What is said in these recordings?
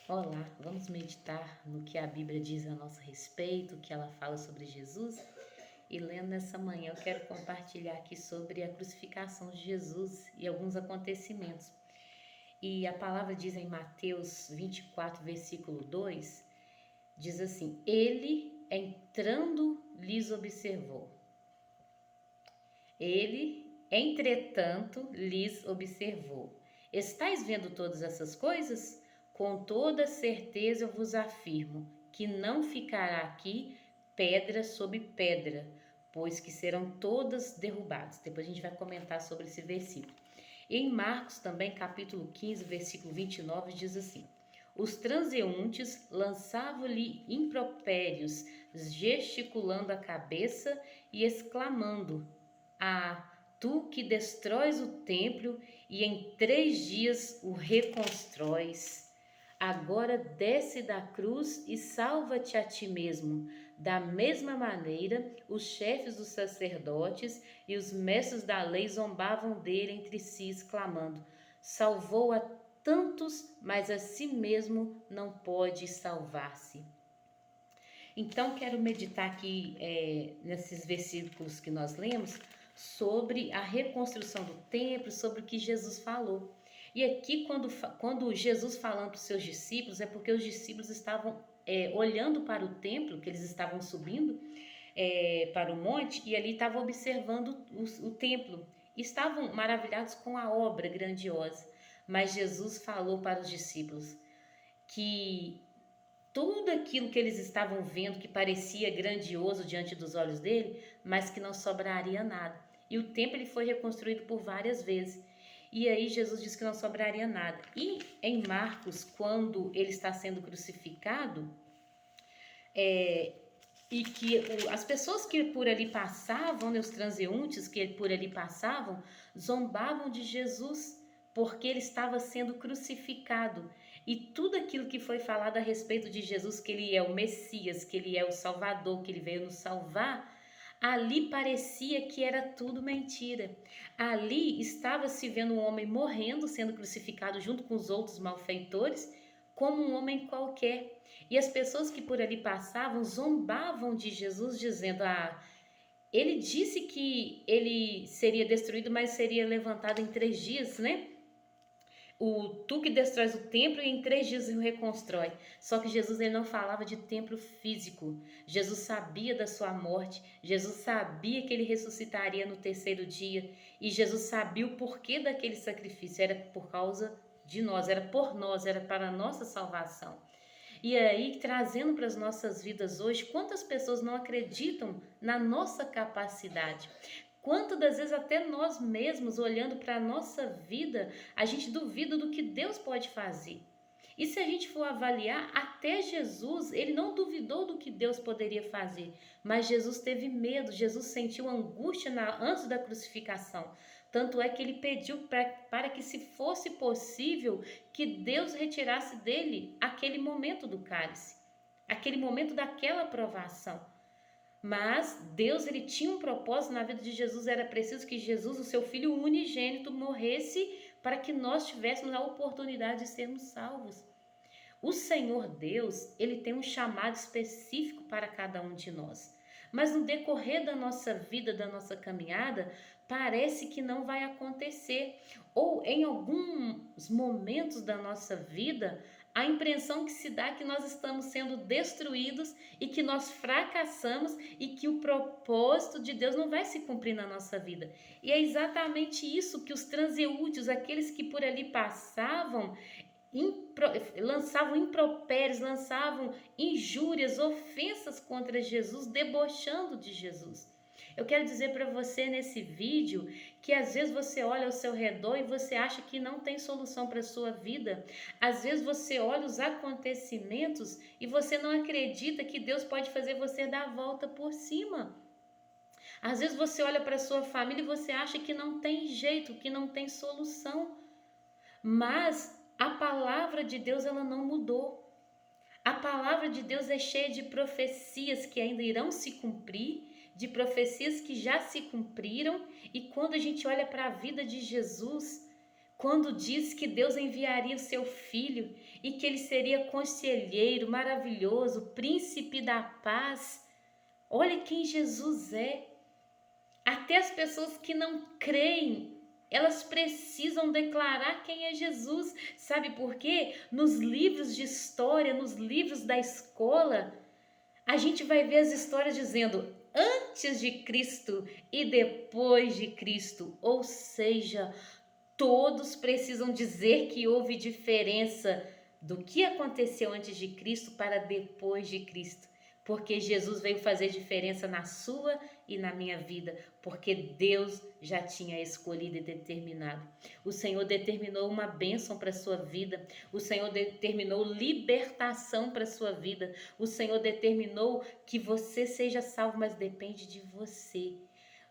Olá, vamos meditar no que a Bíblia diz a nosso respeito, o que ela fala sobre Jesus. E lendo nessa manhã, eu quero compartilhar aqui sobre a crucificação de Jesus e alguns acontecimentos. E a palavra diz em Mateus 24, versículo 2, diz assim: Ele, entrando, lhes observou. Ele, entretanto, lhes observou: Estais vendo todas essas coisas? Com toda certeza eu vos afirmo que não ficará aqui pedra sobre pedra, pois que serão todas derrubadas. Depois a gente vai comentar sobre esse versículo. E em Marcos também, capítulo 15, versículo 29, diz assim: Os transeuntes lançavam-lhe impropérios, gesticulando a cabeça e exclamando: Ah, tu que destróis o templo e em 3 dias o reconstróis. Agora desce da cruz e salva-te a ti mesmo. Da mesma maneira, os chefes dos sacerdotes e os mestres da lei zombavam dele entre si, exclamando: Salvou a tantos, mas a si mesmo não pode salvar-se. Então, quero meditar aqui nesses versículos que nós lemos sobre a reconstrução do templo, sobre o que Jesus falou. E aqui, quando Jesus falando para os seus discípulos, é porque os discípulos estavam olhando para o templo, que eles estavam subindo para o monte, e ali estavam observando o templo. Estavam maravilhados com a obra grandiosa. Mas Jesus falou para os discípulos que tudo aquilo que eles estavam vendo que parecia grandioso diante dos olhos dele, mas que não sobraria nada. E o templo ele foi reconstruído por várias vezes. E aí Jesus disse que não sobraria nada. E em Marcos, quando ele está sendo crucificado, e que as pessoas que por ali passavam, né, os transeuntes que por ali passavam, zombavam de Jesus, porque ele estava sendo crucificado. E tudo aquilo que foi falado a respeito de Jesus, que ele é o Messias, que ele é o Salvador, que ele veio nos salvar, ali parecia que era tudo mentira. Ali estava se vendo um homem morrendo, sendo crucificado junto com os outros malfeitores, como um homem qualquer. E as pessoas que por ali passavam zombavam de Jesus, dizendo: Ah, ele disse que ele seria destruído, mas seria levantado em 3 dias, né? Tu que destróis o templo e em 3 dias o reconstrói. Só que Jesus ele não falava de templo físico. Jesus sabia da sua morte. Jesus sabia que ele ressuscitaria no 3º dia. E Jesus sabia o porquê daquele sacrifício. Era por causa de nós, era por nós, era para a nossa salvação. E aí, trazendo para as nossas vidas hoje, quantas pessoas não acreditam na nossa capacidade? Quantas das vezes até nós mesmos, olhando para a nossa vida, a gente duvida do que Deus pode fazer. E se a gente for avaliar, até Jesus, ele não duvidou do que Deus poderia fazer, mas Jesus teve medo, Jesus sentiu angústia antes da crucificação. Tanto é que ele pediu para que, se fosse possível, que Deus retirasse dele aquele momento do cálice, aquele momento daquela provação. Mas Deus ele tinha um propósito na vida de Jesus, era preciso que Jesus, o seu filho unigênito, morresse para que nós tivéssemos a oportunidade de sermos salvos. O Senhor Deus, ele tem um chamado específico para cada um de nós. Mas no decorrer da nossa vida, da nossa caminhada, parece que não vai acontecer. Ou em alguns momentos da nossa vida, a impressão que se dá é que nós estamos sendo destruídos e que nós fracassamos e que o propósito de Deus não vai se cumprir na nossa vida. E é exatamente isso que os transeúntes, aqueles que por ali passavam, lançavam impropérios, lançavam injúrias, ofensas contra Jesus, debochando de Jesus. Eu quero dizer para você nesse vídeo que às vezes você olha ao seu redor e você acha que não tem solução para a sua vida. Às vezes você olha os acontecimentos e você não acredita que Deus pode fazer você dar a volta por cima. Às vezes você olha para a sua família e você acha que não tem jeito, que não tem solução. Mas a palavra de Deus ela não mudou. A palavra de Deus é cheia de profecias que ainda irão se cumprir, de profecias que já se cumpriram. E quando a gente olha para a vida de Jesus, quando diz que Deus enviaria o seu filho e que ele seria conselheiro maravilhoso, príncipe da paz. Olha quem Jesus é. Até as pessoas que não creem, elas precisam declarar quem é Jesus. Sabe por quê? Nos livros de história, nos livros da escola, a gente vai ver as histórias dizendo antes de Cristo e depois de Cristo. Ou seja, todos precisam dizer que houve diferença do que aconteceu antes de Cristo para depois de Cristo. Porque Jesus veio fazer diferença na sua e na minha vida, porque Deus já tinha escolhido e determinado. O Senhor determinou uma bênção para a sua vida, o Senhor determinou libertação para a sua vida, o Senhor determinou que você seja salvo, mas depende de você.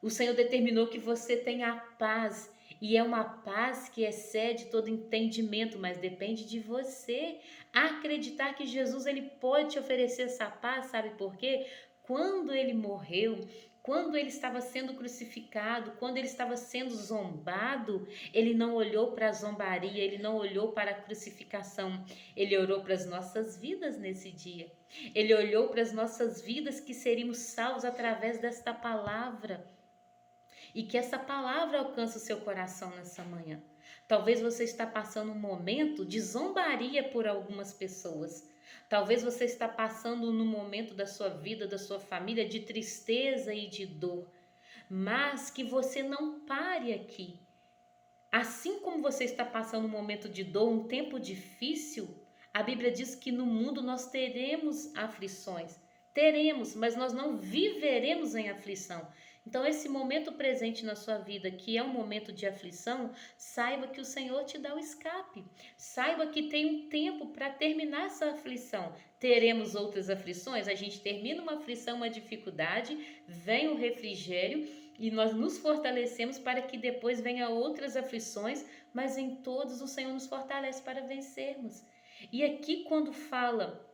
O Senhor determinou que você tenha a paz, e é uma paz que excede todo entendimento, mas depende de você acreditar que Jesus ele pode te oferecer essa paz. Sabe por quê? Quando ele morreu, quando ele estava sendo crucificado, quando ele estava sendo zombado, ele não olhou para a zombaria, ele não olhou para a crucificação, ele olhou para as nossas vidas nesse dia. Ele olhou para as nossas vidas que seríamos salvos através desta palavra. E que essa palavra alcance o seu coração nessa manhã. Talvez você está passando um momento de zombaria por algumas pessoas. Talvez você está passando num momento da sua vida, da sua família, de tristeza e de dor. Mas que você não pare aqui. Assim como você está passando um momento de dor, um tempo difícil, a Bíblia diz que no mundo nós teremos aflições. Teremos, mas nós não viveremos em aflição. Então, esse momento presente na sua vida, que é um momento de aflição, saiba que o Senhor te dá o escape. Saiba que tem um tempo para terminar essa aflição. Teremos outras aflições, a gente termina uma aflição, uma dificuldade, vem o refrigério e nós nos fortalecemos para que depois venha outras aflições, mas em todos o Senhor nos fortalece para vencermos. E aqui quando fala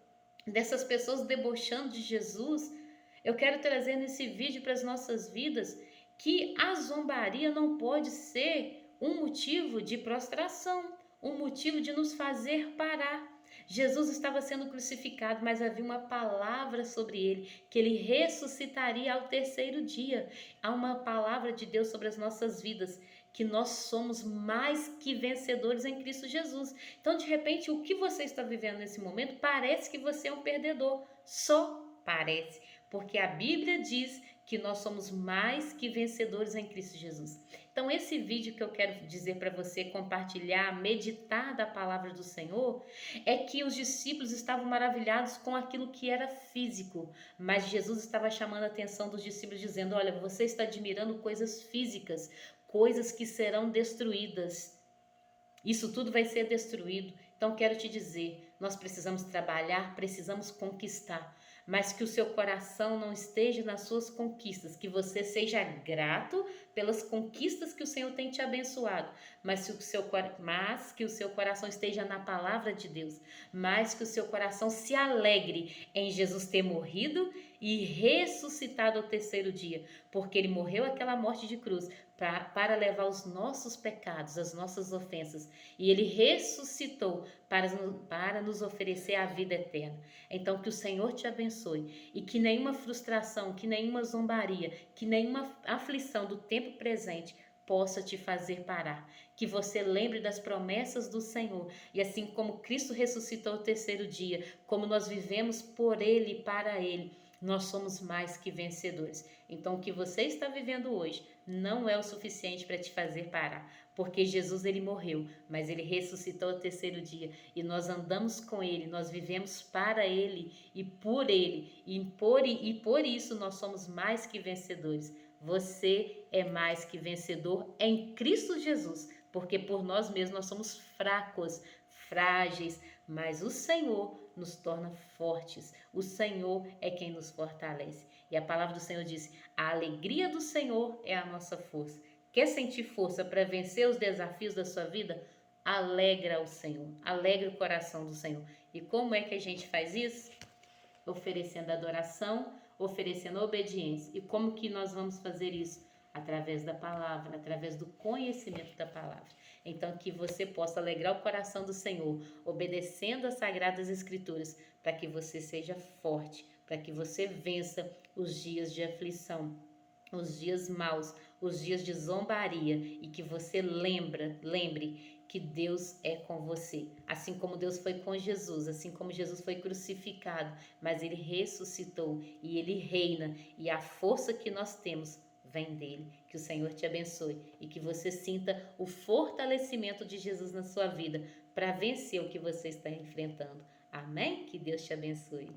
dessas pessoas debochando de Jesus, eu quero trazer nesse vídeo para as nossas vidas que a zombaria não pode ser um motivo de prostração, um motivo de nos fazer parar. Jesus estava sendo crucificado, mas havia uma palavra sobre ele, que ele ressuscitaria ao terceiro dia. Há uma palavra de Deus sobre as nossas vidas, que nós somos mais que vencedores em Cristo Jesus. Então, de repente, o que você está vivendo nesse momento parece que você é um perdedor, só parece, porque a Bíblia diz que nós somos mais que vencedores em Cristo Jesus. Então, esse vídeo que eu quero dizer para você compartilhar, meditar da palavra do Senhor, é que os discípulos estavam maravilhados com aquilo que era físico, mas Jesus estava chamando a atenção dos discípulos, dizendo: olha, você está admirando coisas físicas, coisas que serão destruídas. Isso tudo vai ser destruído. Então, quero te dizer, nós precisamos trabalhar, precisamos conquistar, mas que o seu coração não esteja nas suas conquistas, que você seja grato pelas conquistas que o Senhor tem te abençoado, mas que o seu coração esteja na palavra de Deus, mas que o seu coração se alegre em Jesus ter morrido e ressuscitado ao terceiro dia, porque ele morreu aquela morte de cruz para levar os nossos pecados, as nossas ofensas, e ele ressuscitou para nos oferecer a vida eterna. Então, que o Senhor te abençoe e que nenhuma frustração, que nenhuma zombaria, que nenhuma aflição do tempo presente possa te fazer parar. Que você lembre das promessas do Senhor, e assim como Cristo ressuscitou ao terceiro dia, como nós vivemos por Ele e para Ele, nós somos mais que vencedores. Então, o que você está vivendo hoje não é o suficiente para te fazer parar, porque Jesus ele morreu, mas ele ressuscitou ao terceiro dia e nós andamos com ele, nós vivemos para ele e por ele, e por isso nós somos mais que vencedores. Você é mais que vencedor em Cristo Jesus, porque por nós mesmos nós somos fracos, frágeis, mas o Senhor nos torna fortes. O Senhor é quem nos fortalece. E a palavra do Senhor diz: a alegria do Senhor é a nossa força. Quer sentir força para vencer os desafios da sua vida? Alegra o Senhor, alegra o coração do Senhor. E como é que a gente faz isso? Oferecendo adoração, oferecendo obediência. E como que nós vamos fazer isso? através da palavra, através do conhecimento da palavra. Então, que você possa alegrar o coração do Senhor, obedecendo às Sagradas Escrituras, para que você seja forte, para que você vença os dias de aflição, os dias maus, os dias de zombaria, e que você lembre que Deus é com você, assim como Deus foi com Jesus, assim como Jesus foi crucificado, mas ele ressuscitou e ele reina, e a força que nós temos vem dele. Que o Senhor te abençoe e que você sinta o fortalecimento de Jesus na sua vida para vencer o que você está enfrentando. Amém? Que Deus te abençoe.